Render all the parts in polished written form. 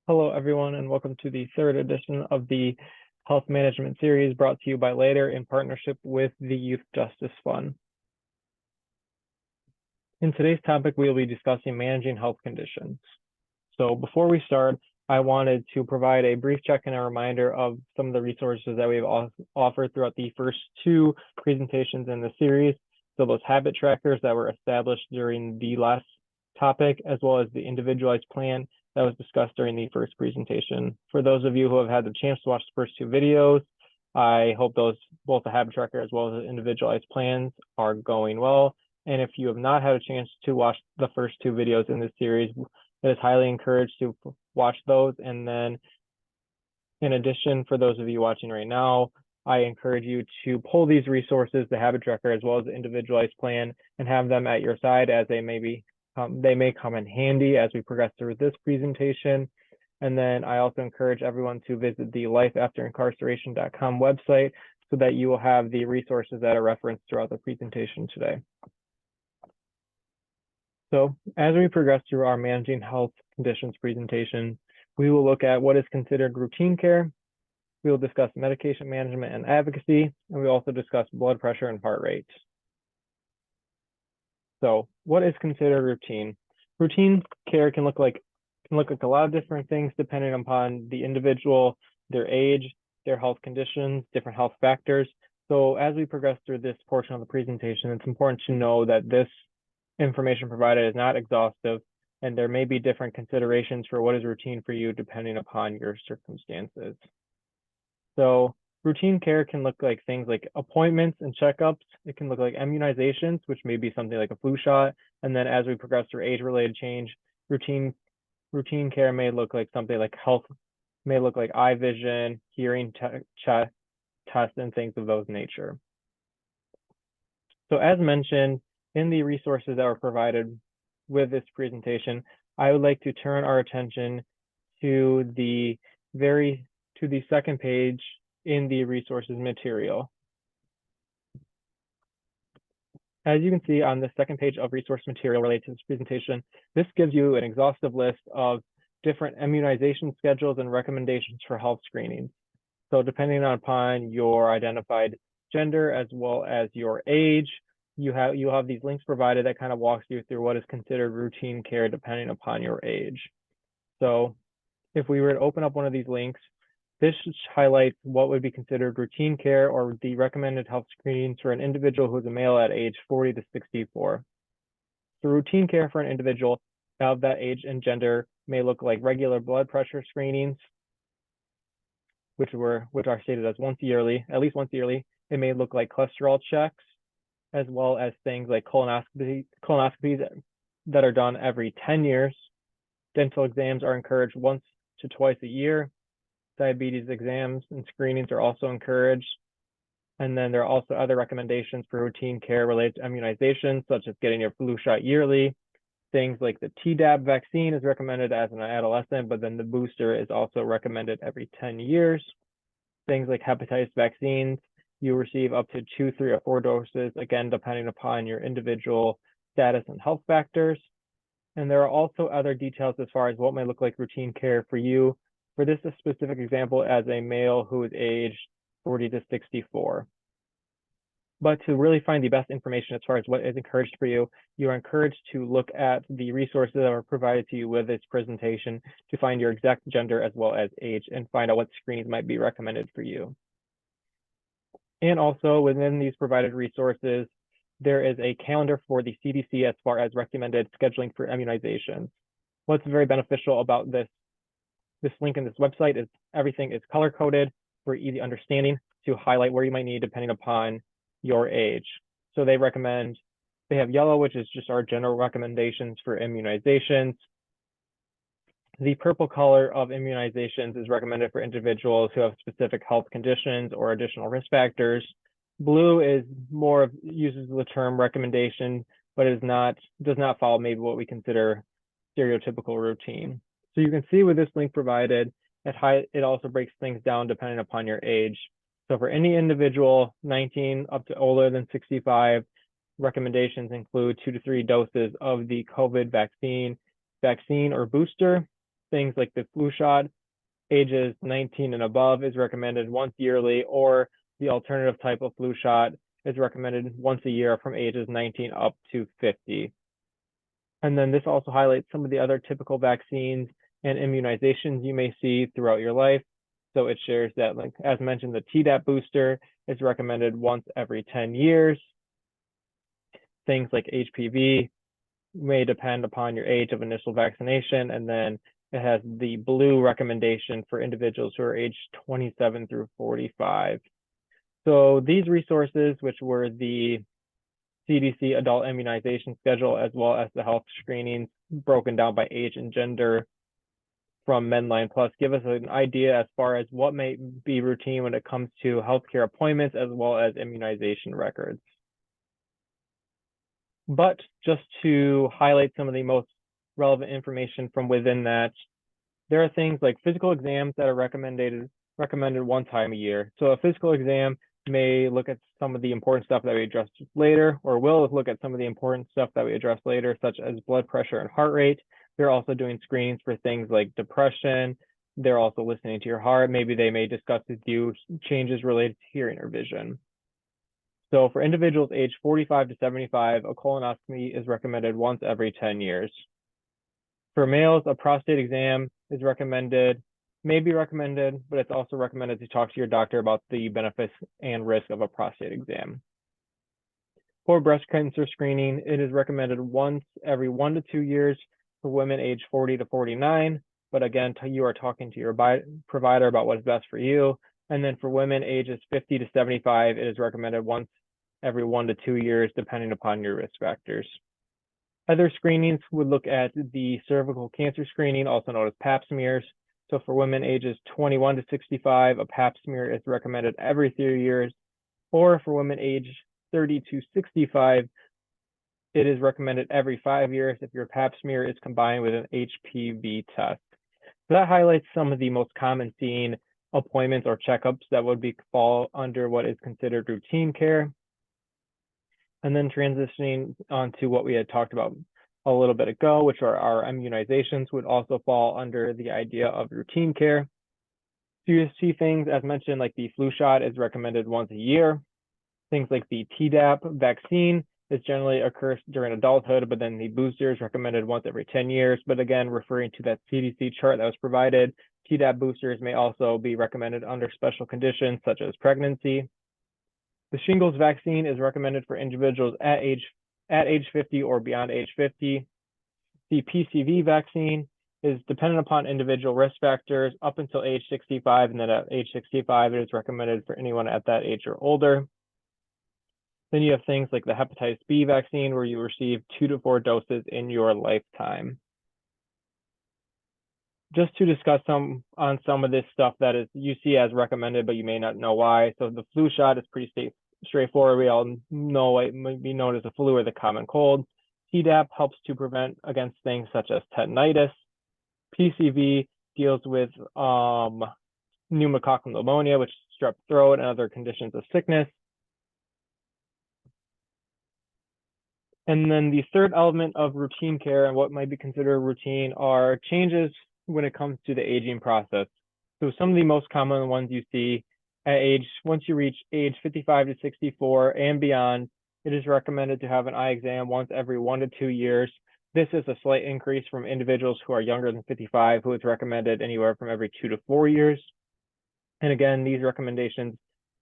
Hello, everyone, and welcome to the third edition of the Health Management Series brought to you by LAITR in partnership with the Youth Justice Fund. In today's topic, we will be discussing managing health conditions. So before we start, I wanted to provide a brief check and a reminder of some of the resources that we've offered throughout the first two presentations in the series. So those habit trackers that were established during the last topic, as well as the individualized plan that was discussed during the first presentation. For those of you who have had the chance to watch the first two videos, I hope both the habit tracker as well as the individualized plans are going well. And if you have not had a chance to watch the first two videos in this series, it is highly encouraged to watch those. And then in addition, for those of you watching right now, I encourage you to pull these resources, the habit tracker as well as the individualized plan, and have them at your side as they may come in handy as we progress through this presentation. And then I also encourage everyone to visit the lifeafterincarceration.com website so that you will have the resources that are referenced throughout the presentation today. So as we progress through our managing health conditions presentation, we will look at what is considered routine care. We will discuss medication management and advocacy, and we also discuss blood pressure and heart rate. So what is considered routine? Routine care can look like a lot of different things depending upon the individual, their age, their health conditions, different health factors. So as we progress through this portion of the presentation, it's important to know that this information provided is not exhaustive, and there may be different considerations for what is routine for you depending upon your circumstances. So routine care can look like things like appointments and checkups. It can look like immunizations, which may be something like a flu shot. And then as we progress through age-related change, routine care may look like something like health, may look like eye vision, hearing tests, and things of those nature. So as mentioned, in the resources that were provided with this presentation, I would like to turn our attention to the second page in the resources material. As you can see on the second page of resource material related to this presentation, this gives you an exhaustive list of different immunization schedules and recommendations for health screenings. So depending upon your identified gender as well as your age, you have these links provided that kind of walks you through what is considered routine care depending upon your age. So if we were to open up one of these links, this highlights what would be considered routine care or the recommended health screenings for an individual who is a male at age 40 to 64. So routine care for an individual of that age and gender may look like regular blood pressure screenings, which are stated as at least once yearly. It may look like cholesterol checks, as well as things like colonoscopies that are done every 10 years. Dental exams are encouraged once to twice a year. Diabetes exams and screenings are also encouraged. And then there are also other recommendations for routine care related to immunizations, such as getting your flu shot yearly. Things like the Tdap vaccine is recommended as an adolescent, but then the booster is also recommended every 10 years. Things like hepatitis vaccines, you receive up to 2, 3, or 4 doses, again, depending upon your individual status and health factors. And there are also other details as far as what may look like routine care for you. For this specific example, as a male who is aged 40 to 64. But to really find the best information as far as what is encouraged for you, you are encouraged to look at the resources that are provided to you with this presentation to find your exact gender as well as age and find out what screenings might be recommended for you. And also within these provided resources, there is a calendar for the CDC as far as recommended scheduling for immunizations. What's very beneficial about this link in this website is everything is color-coded for easy understanding to highlight where you might need depending upon your age. So they have yellow, which is just our general recommendations for immunizations. The purple color of immunizations is recommended for individuals who have specific health conditions or additional risk factors. Blue uses the term recommendation, but does not follow maybe what we consider stereotypical routine. So you can see with this link provided, it also breaks things down depending upon your age. So for any individual 19 up to older than 65, recommendations include 2 to 3 doses of the COVID vaccine or booster. things like the flu shot, ages 19 and above is recommended once yearly, or the alternative type of flu shot is recommended once a year from ages 19 up to 50. And then this also highlights some of the other typical vaccines and immunizations you may see throughout your life. So it shares that, like as mentioned, the Tdap booster is recommended once every 10 years. Things like HPV may depend upon your age of initial vaccination, and then it has the blue recommendation for individuals who are aged 27 through 45. So these resources, which were the CDC adult immunization schedule, as well as the health screenings broken down by age and gender from Medline Plus, give us an idea as far as what may be routine when it comes to healthcare appointments, as well as immunization records. But just to highlight some of the most relevant information from within that, there are things like physical exams that are recommended one time a year. So a physical exam may look at some of the important stuff that we address later, or will look at some of the important stuff that we address later, such as blood pressure and heart rate. They're also doing screenings for things like depression. They're also listening to your heart. Maybe they may discuss with you changes related to hearing or vision. So for individuals aged 45 to 75, a colonoscopy is recommended once every 10 years. For males, a prostate exam is recommended, may be recommended, but it's also recommended to talk to your doctor about the benefits and risk of a prostate exam. For breast cancer screening, it is recommended once every 1 to 2 years for women aged 40 to 49. But again, you are talking to your provider about what is best for you. And then for women ages 50 to 75, it is recommended once every 1 to 2 years, depending upon your risk factors. Other screenings would look at the cervical cancer screening, also known as pap smears. So for women ages 21 to 65, a pap smear is recommended every 3 years. Or for women aged 30 to 65, it is recommended every 5 years if your pap smear is combined with an HPV test. So that highlights some of the most common seen appointments or checkups that would fall under what is considered routine care. And then transitioning on to what we had talked about a little bit ago, which are our immunizations, would also fall under the idea of routine care. So you see things, as mentioned, like the flu shot is recommended once a year. Things like the Tdap vaccine is generally occurs during adulthood, but then the booster is recommended once every 10 years. But again, referring to that CDC chart that was provided, Tdap boosters may also be recommended under special conditions such as pregnancy. The shingles vaccine is recommended for individuals at age 50 or beyond age 50. The PCV vaccine is dependent upon individual risk factors up until age 65, and then at age 65, it is recommended for anyone at that age or older. Then you have things like the hepatitis B vaccine, where you receive 2 to 4 doses in your lifetime. Just to discuss some of this stuff that is you see as recommended, but you may not know why. So the flu shot is pretty straightforward. We all know it might be known as the flu or the common cold. Tdap helps to prevent against things such as tetanitis. PCV deals with pneumococcal pneumonia, which is strep throat and other conditions of sickness. And then the third element of routine care and what might be considered routine are changes when it comes to the aging process. So some of the most common ones you see at once you reach age 55 to 64 and beyond, it is recommended to have an eye exam once every 1 to 2 years. This is a slight increase from individuals who are younger than 55, who is recommended anywhere from every 2 to 4 years. And again, these recommendations,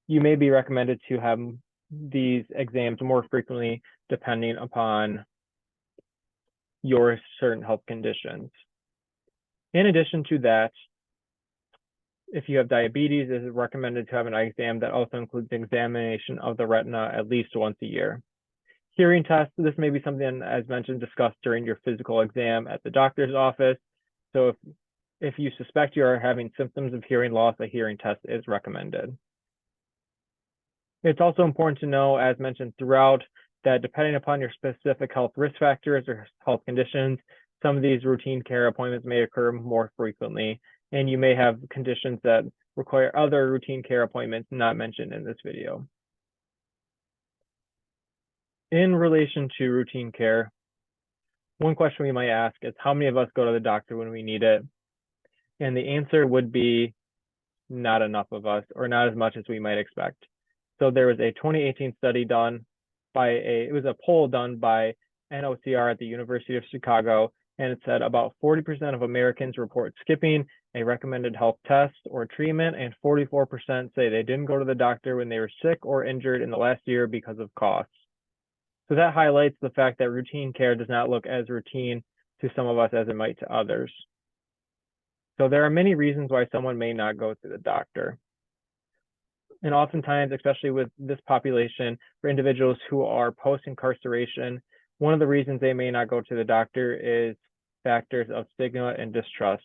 you may be recommended to have these exams more frequently depending upon your certain health conditions. In addition to that, if you have diabetes, it is recommended to have an eye exam that also includes examination of the retina at least once a year. Hearing tests, this may be something, as mentioned, discussed during your physical exam at the doctor's office. So if you suspect you are having symptoms of hearing loss, a hearing test is recommended. It's also important to know, as mentioned throughout, that depending upon your specific health risk factors or health conditions, some of these routine care appointments may occur more frequently, and you may have conditions that require other routine care appointments not mentioned in this video. In relation to routine care, one question we might ask is how many of us go to the doctor when we need it? And the answer would be not enough of us, or not as much as we might expect. So there was a 2018 study done by it was a poll done by NOCR at the University of Chicago, and it said about 40% of Americans report skipping a recommended health test or treatment, and 44% say they didn't go to the doctor when they were sick or injured in the last year because of costs. So that highlights the fact that routine care does not look as routine to some of us as it might to others. So there are many reasons why someone may not go to the doctor. And oftentimes, especially with this population, for individuals who are post-incarceration, one of the reasons they may not go to the doctor is factors of stigma and distrust.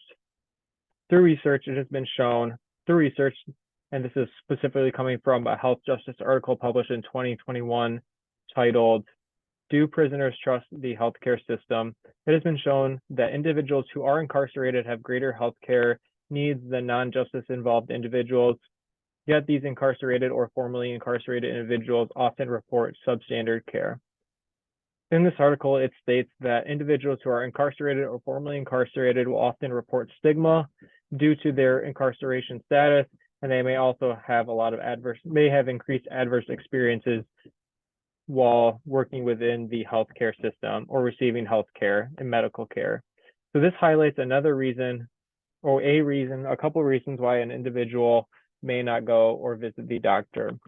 Through research, it has been shown, and this is specifically coming from a health justice article published in 2021 titled, "Do Prisoners Trust the Healthcare System?" It has been shown that individuals who are incarcerated have greater healthcare needs than non-justice involved individuals, yet these incarcerated or formerly incarcerated individuals often report substandard care. In this article, it states that individuals who are incarcerated or formerly incarcerated will often report stigma due to their incarceration status, and they may also have increased adverse experiences while working within the healthcare system or receiving healthcare and medical care. So this highlights another reason, or a couple of reasons why an individual may not go or visit the doctor.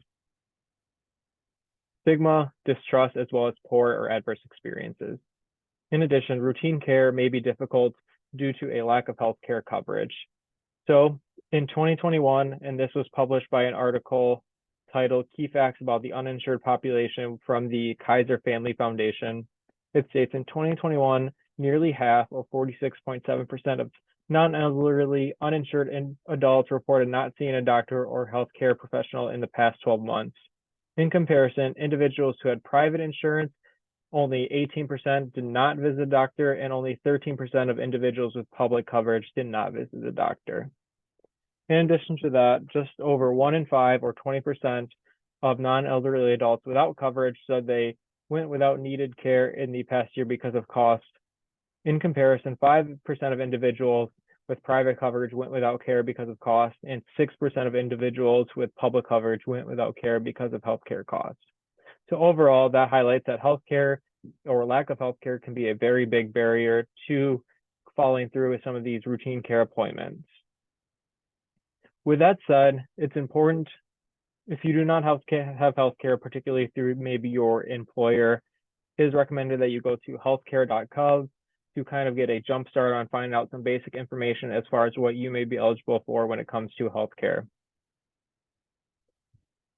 Stigma, distrust, as well as poor or adverse experiences. In addition, routine care may be difficult due to a lack of healthcare coverage. So in 2021, and this was published by an article titled "Key Facts About the Uninsured Population" from the Kaiser Family Foundation, it states in 2021, nearly half, or 46.7% of non-elderly uninsured adults reported not seeing a doctor or healthcare professional in the past 12 months. In comparison, individuals who had private insurance, only 18% did not visit a doctor, and only 13% of individuals with public coverage did not visit a doctor. In addition to that, just over 1 in 5, or 20%, of non-elderly adults without coverage said they went without needed care in the past year because of cost. In comparison, 5% of individuals with private coverage went without care because of cost, and 6% of individuals with public coverage went without care because of healthcare costs. So overall, that highlights that healthcare or lack of healthcare can be a very big barrier to following through with some of these routine care appointments. With that said, it's important, if you do not have healthcare, particularly through maybe your employer, it is recommended that you go to healthcare.gov to kind of get a jump start on finding out some basic information as far as what you may be eligible for when it comes to healthcare.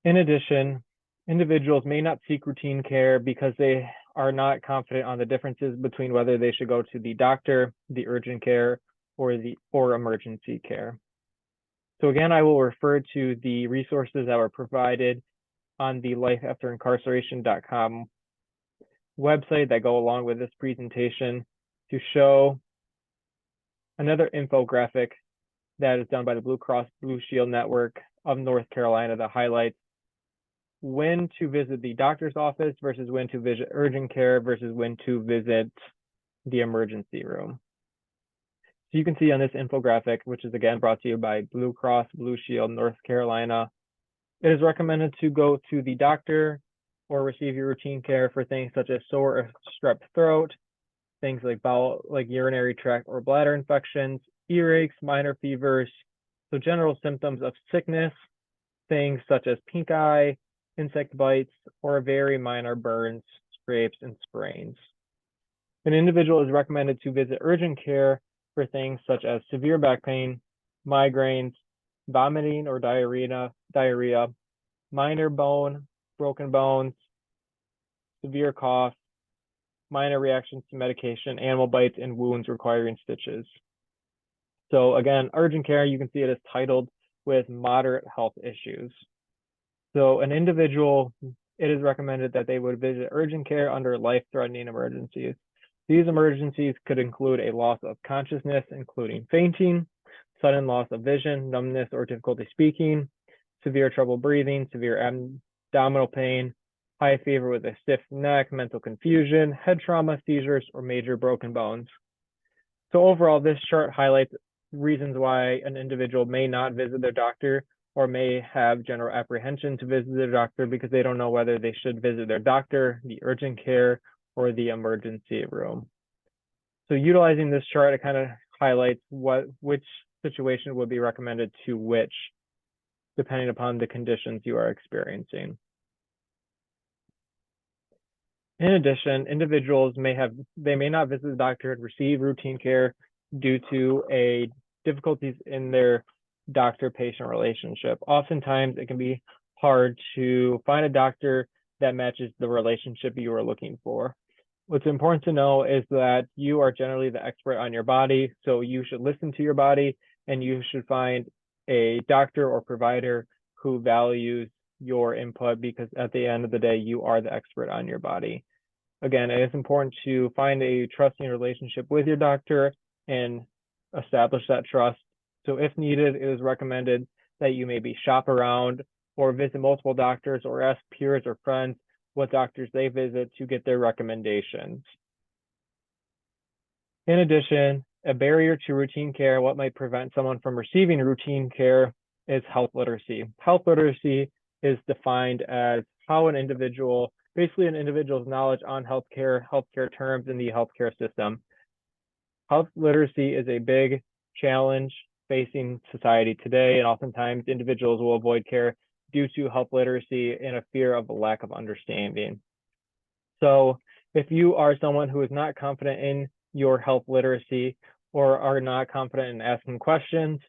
In addition, individuals may not seek routine care because they are not confident on the differences between whether they should go to the doctor, the urgent care, or emergency care. So again, I will refer to the resources that were provided on the lifeafterincarceration.com website that go along with this presentation to show another infographic that is done by the Blue Cross Blue Shield Network of North Carolina that highlights when to visit the doctor's office versus when to visit urgent care versus when to visit the emergency room. So you can see on this infographic, which is again brought to you by Blue Cross Blue Shield North Carolina, it is recommended to go to the doctor or receive your routine care for things such as sore or strep throat, things like urinary tract or bladder infections, earaches, minor fevers, so general symptoms of sickness, things such as pink eye, insect bites, or very minor burns, scrapes, and sprains. An individual is recommended to visit urgent care for things such as severe back pain, migraines, vomiting or diarrhea, minor bone, broken bones, severe cough, minor reactions to medication, animal bites, and wounds requiring stitches. So again, urgent care, you can see it is titled with moderate health issues. So an individual, it is recommended that they would visit urgent care under life-threatening emergencies. These emergencies could include a loss of consciousness, including fainting, sudden loss of vision, numbness or difficulty speaking, severe trouble breathing, severe abdominal pain, high fever with a stiff neck, mental confusion, head trauma, seizures, or major broken bones. So overall, this chart highlights reasons why an individual may not visit their doctor or may have general apprehension to visit their doctor because they don't know whether they should visit their doctor, the urgent care, or the emergency room. So utilizing this chart, it kind of highlights which situation would be recommended to which, depending upon the conditions you are experiencing. In addition, individuals may not visit the doctor and receive routine care due to difficulties in their doctor-patient relationship. Oftentimes, it can be hard to find a doctor that matches the relationship you are looking for. What's important to know is that you are generally the expert on your body, so you should listen to your body and you should find a doctor or provider who values your input, because at the end of the day, you are the expert on your body. Again, it is important to find a trusting relationship with your doctor and establish that trust. So if needed, it is recommended that you maybe shop around or visit multiple doctors or ask peers or friends what doctors they visit to get their recommendations. In addition, a barrier to routine care, what might prevent someone from receiving routine care, is health literacy. Health literacy is defined as how an individual's knowledge on healthcare terms in the healthcare system. Health literacy is a big challenge facing society today, and oftentimes individuals will avoid care due to health literacy and a fear of a lack of understanding. So if you are someone who is not confident in your health literacy or are not confident in asking questions,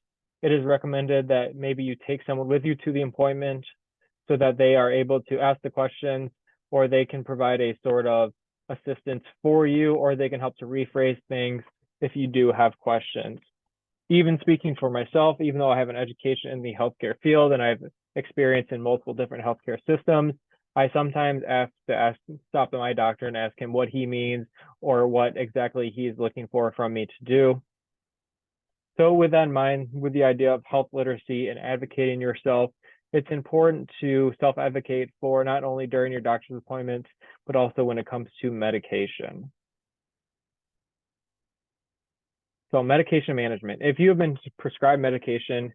it is recommended that maybe you take someone with you to the appointment so that they are able to ask the questions, or they can provide a sort of assistance for you, or they can help to rephrase things if you do have questions. Even speaking for myself, even though I have an education in the healthcare field and I've experience in multiple different healthcare systems, I sometimes stop by my doctor and ask him what he means or what exactly he's looking for from me to do. So with that in mind, with the idea of health literacy and advocating yourself, it's important to self-advocate for not only during your doctor's appointments, but also when it comes to medication. So medication management. If you have been prescribed medication,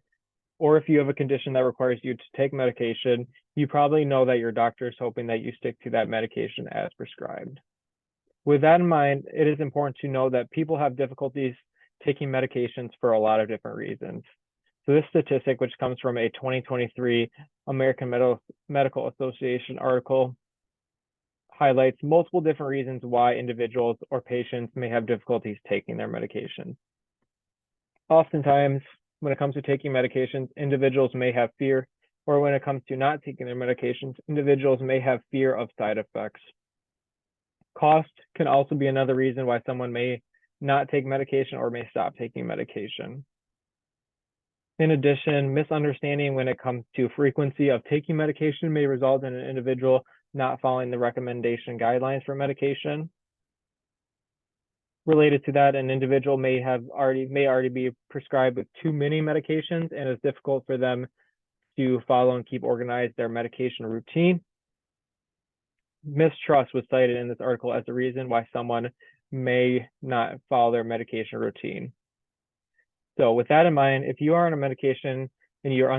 or if you have a condition that requires you to take medication, you probably know that your doctor is hoping that you stick to that medication as prescribed. With that in mind, it is important to know that people have difficulties taking medications for a lot of different reasons. So this statistic, which comes from a 2023 American Medical Association article, highlights multiple different reasons why individuals or patients may have difficulties taking their medication. Oftentimes, when it comes to taking medications, individuals may have fear, or when it comes to not taking their medications, individuals may have fear of side effects. Cost can also be another reason why someone may not take medication or may stop taking medication. In addition, misunderstanding when it comes to frequency of taking medication may result in an individual not following the recommendation guidelines for medication. Related to that, an individual may already be prescribed with too many medications, and it's difficult for them to follow and keep organized their medication routine. Mistrust was cited in this article as a reason why someone may not follow their medication routine. So with that in mind, if you are on a medication and you're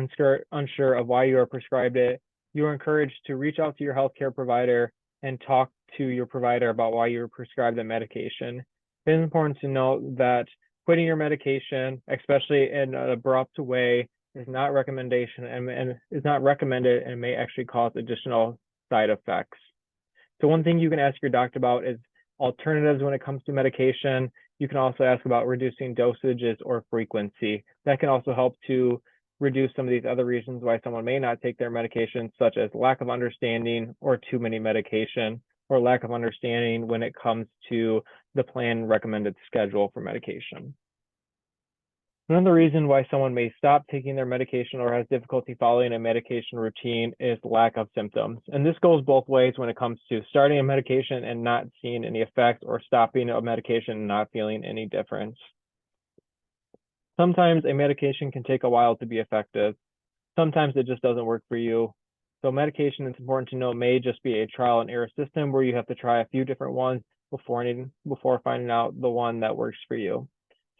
unsure of why you are prescribed it, you are encouraged to reach out to your healthcare provider and talk to your provider about why you were prescribed the medication. It is important to note that quitting your medication, especially in an abrupt way, is not recommendation and is not recommended and may actually cause additional side effects. So one thing you can ask your doctor about is alternatives when it comes to medication. You can also ask about reducing dosages or frequency. That can also help to reduce some of these other reasons why someone may not take their medication, such as lack of understanding or too many medication, or lack of understanding when it comes to the plan recommended schedule for medication. Another reason why someone may stop taking their medication or has difficulty following a medication routine is lack of symptoms. And this goes both ways when it comes to starting a medication and not seeing any effect, or stopping a medication and not feeling any difference. Sometimes a medication can take a while to be effective. Sometimes it just doesn't work for you. So medication, it's important to know, may just be a trial and error system where you have to try a few different ones before finding out the one that works for you.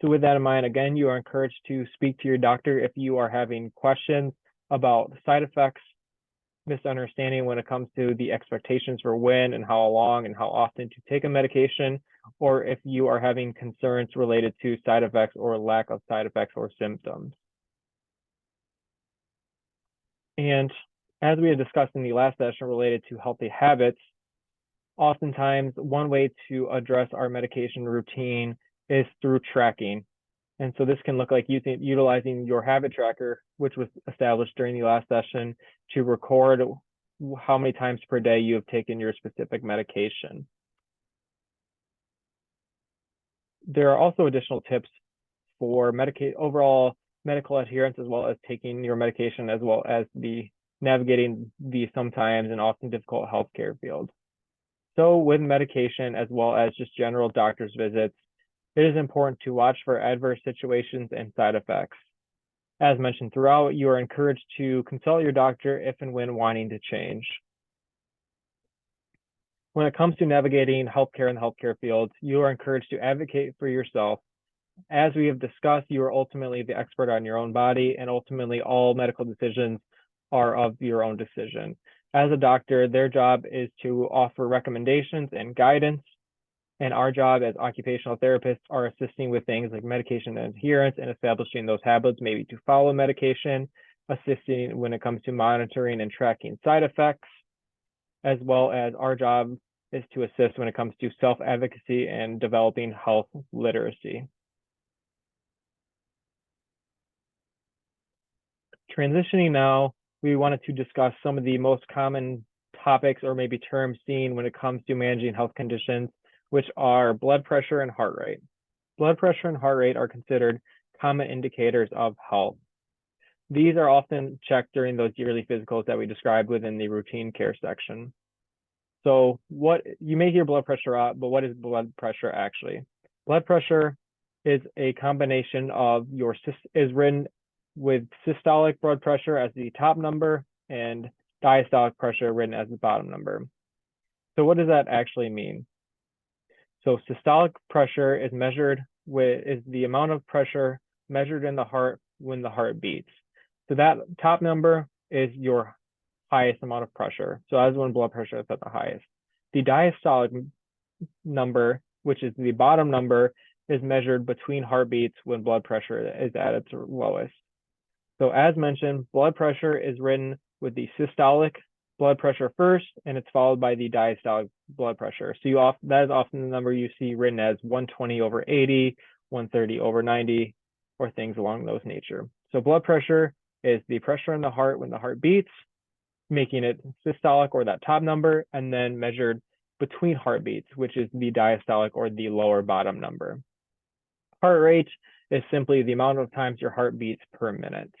So with that in mind, again, you are encouraged to speak to your doctor if you are having questions about side effects, misunderstanding when it comes to the expectations for when and how long and how often to take a medication, or if you are having concerns related to side effects or lack of side effects or symptoms. And as we had discussed in the last session related to healthy habits, oftentimes one way to address our medication routine is through tracking. And so this can look like utilizing your habit tracker, which was established during the last session, to record how many times per day you have taken your specific medication. There are also additional tips for overall medical adherence, as well as taking your medication, as well as navigating the sometimes and often difficult healthcare field. So with medication, as well as just general doctor's visits, it is important to watch for adverse situations and side effects. As mentioned throughout, you are encouraged to consult your doctor if and when wanting to change. When it comes to navigating healthcare in the healthcare field, you are encouraged to advocate for yourself. As we have discussed, you are ultimately the expert on your own body, and ultimately all medical decisions are of your own decision. As a doctor, their job is to offer recommendations and guidance, and our job as occupational therapists are assisting with things like medication adherence and establishing those habits, maybe to follow medication, assisting when it comes to monitoring and tracking side effects, as well as our job is to assist when it comes to self-advocacy and developing health literacy. Transitioning now, we wanted to discuss some of the most common topics or maybe terms seen when it comes to managing health conditions, which are blood pressure and heart rate. Blood pressure and heart rate are considered common indicators of health. These are often checked during those yearly physicals that we described within the routine care section. So you may hear blood pressure out, but what is blood pressure actually? Blood pressure is a combination of is written with systolic blood pressure as the top number and diastolic pressure written as the bottom number. So what does that actually mean? So systolic pressure is the amount of pressure measured in the heart when the heart beats. So that top number is your highest amount of pressure. So as when blood pressure is at the highest. The diastolic number, which is the bottom number, is measured between heartbeats when blood pressure is at its lowest. So as mentioned, blood pressure is written with the systolic blood pressure first, and it's followed by the diastolic blood pressure. So that is often the number you see written as 120/80, 130/90, or things along those nature. So blood pressure is the pressure in the heart when the heart beats, making it systolic or that top number, and then measured between heartbeats, which is the diastolic or the lower bottom number. Heart rate is simply the amount of times your heart beats per minute.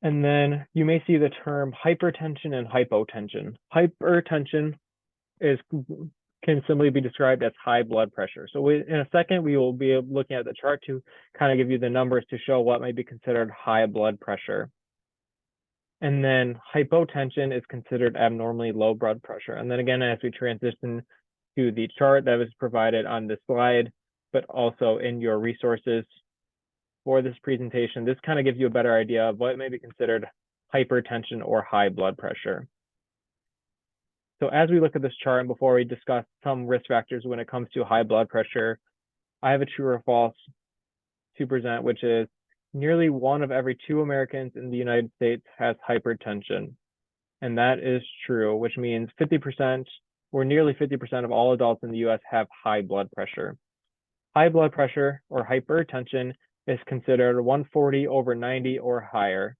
And then you may see the term hypertension and hypotension. Hypertension can simply be described as high blood pressure. So in a second, we will be looking at the chart to kind of give you the numbers to show what may be considered high blood pressure. And then hypotension is considered abnormally low blood pressure. And then again, as we transition to the chart that was provided on this slide, but also in your resources for this presentation, this kind of gives you a better idea of what may be considered hypertension or high blood pressure. So as we look at this chart, and before we discuss some risk factors when it comes to high blood pressure, I have a true or false to present, which is nearly 1 of every 2 Americans in the United States has hypertension. And that is true, which means 50% or nearly 50% of all adults in the US have high blood pressure. High blood pressure or hypertension is considered 140/90 or higher.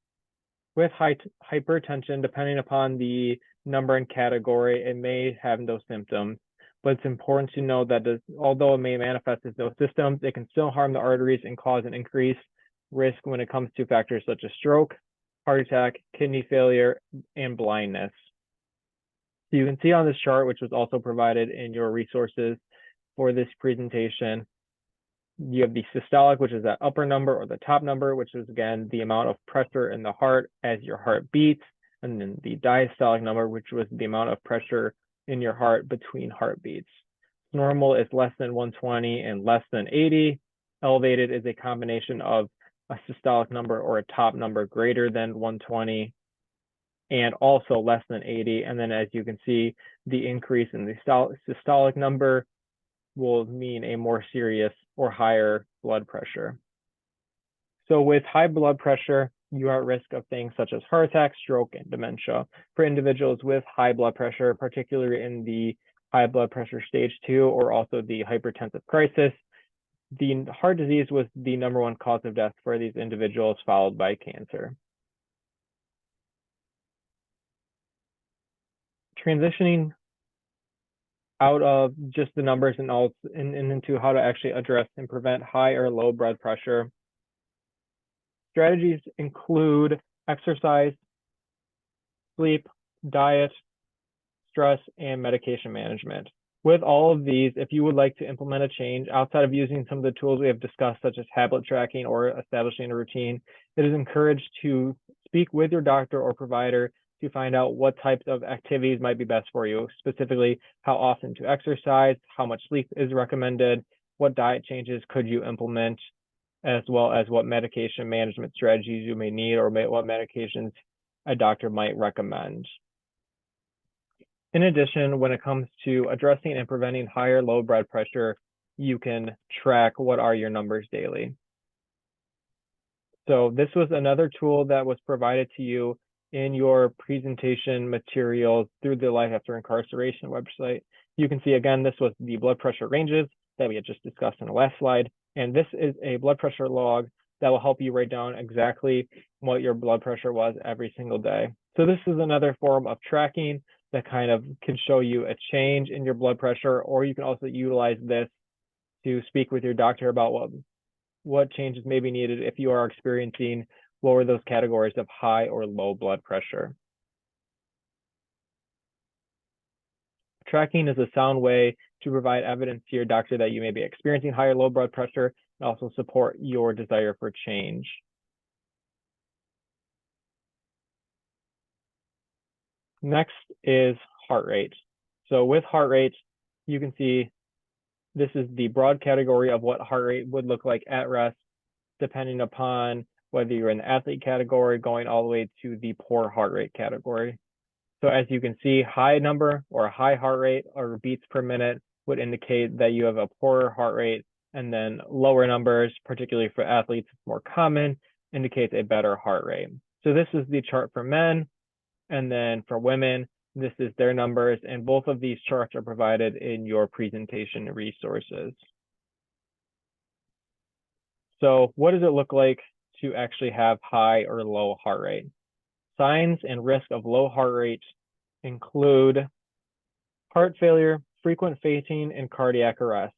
With hypertension, depending upon the number and category, it may have no symptoms, but it's important to know that although it may manifest as no symptoms, it can still harm the arteries and cause an increased risk when it comes to factors such as stroke, heart attack, kidney failure, and blindness. So you can see on this chart, which was also provided in your resources for this presentation, you have the systolic, which is that upper number or the top number, which is again the amount of pressure in the heart as your heart beats, and then the diastolic number, which was the amount of pressure in your heart between heartbeats. Normal is less than 120 and less than 80. Elevated is a combination of a systolic number or a top number greater than 120 and also less than 80. And then as you can see, the increase in the systolic number will mean a more serious or higher blood pressure. So with high blood pressure, you are at risk of things such as heart attack, stroke, and dementia. For individuals with high blood pressure, particularly in the high blood pressure stage 2 or also the hypertensive crisis, the heart disease was the #1 cause of death for these individuals, followed by cancer. Transitioning out of just the numbers and into how to actually address and prevent high or low blood pressure. Strategies include exercise, sleep, diet, stress, and medication management. With all of these, if you would like to implement a change outside of using some of the tools we have discussed, such as habit tracking or establishing a routine, it is encouraged to speak with your doctor or provider to find out what types of activities might be best for you, specifically how often to exercise, how much sleep is recommended, what diet changes could you implement, as well as what medication management strategies you may need or what medications a doctor might recommend. In addition, when it comes to addressing and preventing high or low blood pressure, you can track what are your numbers daily. So this was another tool that was provided to you in your presentation materials through the Life After Incarceration website. You can see, again, this was the blood pressure ranges that we had just discussed in the last slide. And this is a blood pressure log that will help you write down exactly what your blood pressure was every single day. So this is another form of tracking that kind of can show you a change in your blood pressure, or you can also utilize this to speak with your doctor about what changes may be needed if you are experiencing what were those categories of high or low blood pressure. Tracking is a sound way to provide evidence to your doctor that you may be experiencing high or low blood pressure and also support your desire for change. Next is heart rate. So with heart rate, you can see this is the broad category of what heart rate would look like at rest, depending upon whether you're in the athlete category, going all the way to the poor heart rate category. So as you can see, high number or a high heart rate or beats per minute would indicate that you have a poorer heart rate, and then lower numbers, particularly for athletes, it's more common, indicates a better heart rate. So this is the chart for men, and then for women, this is their numbers, and both of these charts are provided in your presentation resources. So what does it look like to actually have high or low heart rate? Signs and risk of low heart rate include heart failure, frequent fainting, and cardiac arrest.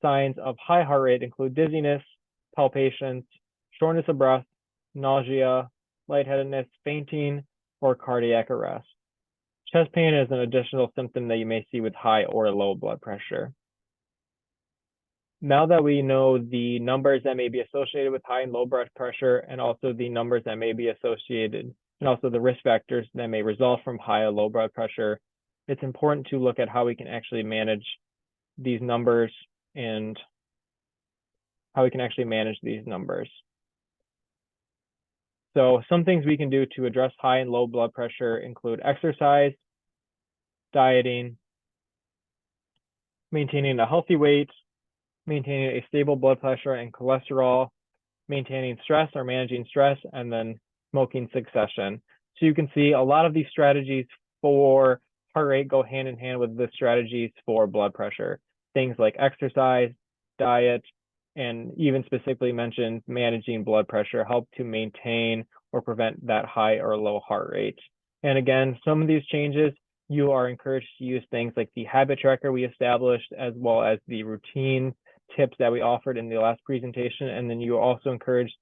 Signs of high heart rate include dizziness, palpitations, shortness of breath, nausea, lightheadedness, fainting, or cardiac arrest. Chest pain is an additional symptom that you may see with high or low blood pressure. Now that we know the numbers that may be associated with high and low blood pressure, and also the numbers that may be associated, and also the risk factors that may result from high or low blood pressure, it's important to look at how we can actually manage these numbers and how we can actually manage these numbers. So some things we can do to address high and low blood pressure include exercise, dieting, maintaining a healthy weight, maintaining a stable blood pressure and cholesterol, maintaining stress or managing stress, and then smoking cessation. So you can see a lot of these strategies for heart rate go hand in hand with the strategies for blood pressure. Things like exercise, diet, and even specifically mentioned managing blood pressure help to maintain or prevent that high or low heart rate. And again, some of these changes, you are encouraged to use things like the habit tracker we established, as well as the routine tips that we offered in the last presentation. And then you are also encouraged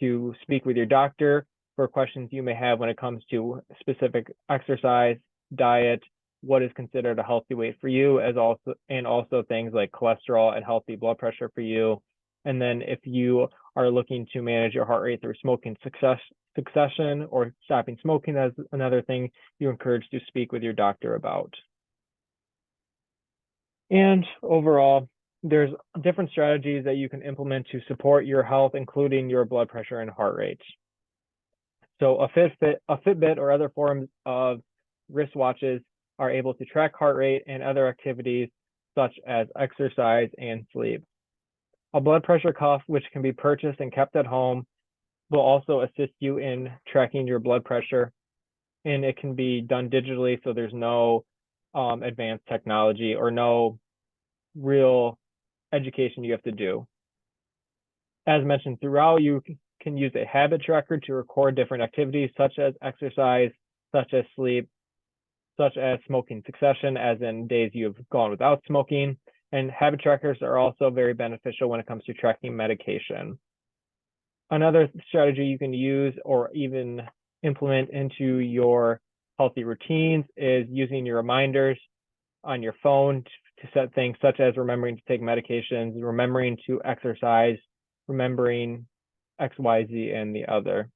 to speak with your doctor for questions you may have when it comes to specific exercise, diet, what is considered a healthy weight for you, and also things like cholesterol and healthy blood pressure for you. And then if you are looking to manage your heart rate through smoking cessation or stopping smoking, as another thing you're encouraged to speak with your doctor about. And overall, there's different strategies that you can implement to support your health, including your blood pressure and heart rate. So a Fitbit or other forms of wristwatches are able to track heart rate and other activities such as exercise and sleep. A blood pressure cuff, which can be purchased and kept at home, will also assist you in tracking your blood pressure, and it can be done digitally, so there's no advanced technology or no real education you have to do. As mentioned throughout, you can use a habit tracker to record different activities such as exercise, such as sleep, such as smoking succession, as in days you've gone without smoking. And habit trackers are also very beneficial when it comes to tracking medication. Another strategy you can use or even implement into your healthy routines is using your reminders on your phone to set things such as remembering to take medications, remembering to exercise, remembering X, Y, Z, and the other.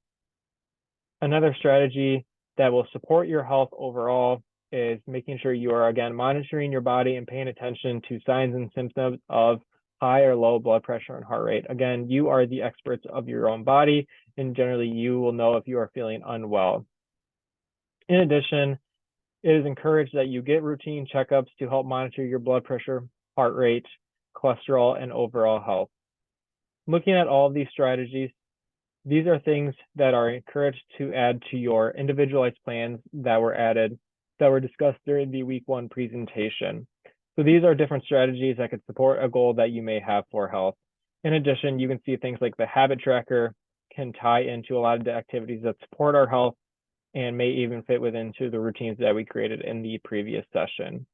Another strategy that will support your health overall is making sure you are, again, monitoring your body and paying attention to signs and symptoms of high or low blood pressure and heart rate. Again, you are the experts of your own body, and generally you will know if you are feeling unwell. In addition, it is encouraged that you get routine checkups to help monitor your blood pressure, heart rate, cholesterol, and overall health. Looking at all of these strategies, these are things that are encouraged to add to your individualized plans that were discussed during the week 1 presentation. So these are different strategies that could support a goal that you may have for health. In addition, you can see things like the habit tracker can tie into a lot of the activities that support our health and may even fit within the routines that we created in the previous session.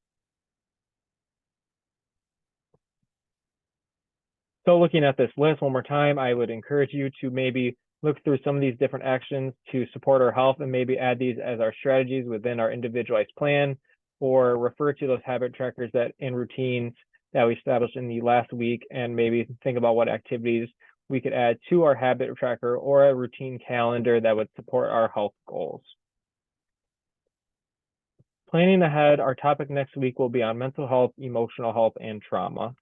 So looking at this list one more time, I would encourage you to maybe look through some of these different actions to support our health and maybe add these as our strategies within our individualized plan, or refer to those habit trackers that in routines that we established in the last week, and maybe think about what activities we could add to our habit tracker or a routine calendar that would support our health goals. Planning ahead, our topic next week will be on mental health, emotional health, and trauma.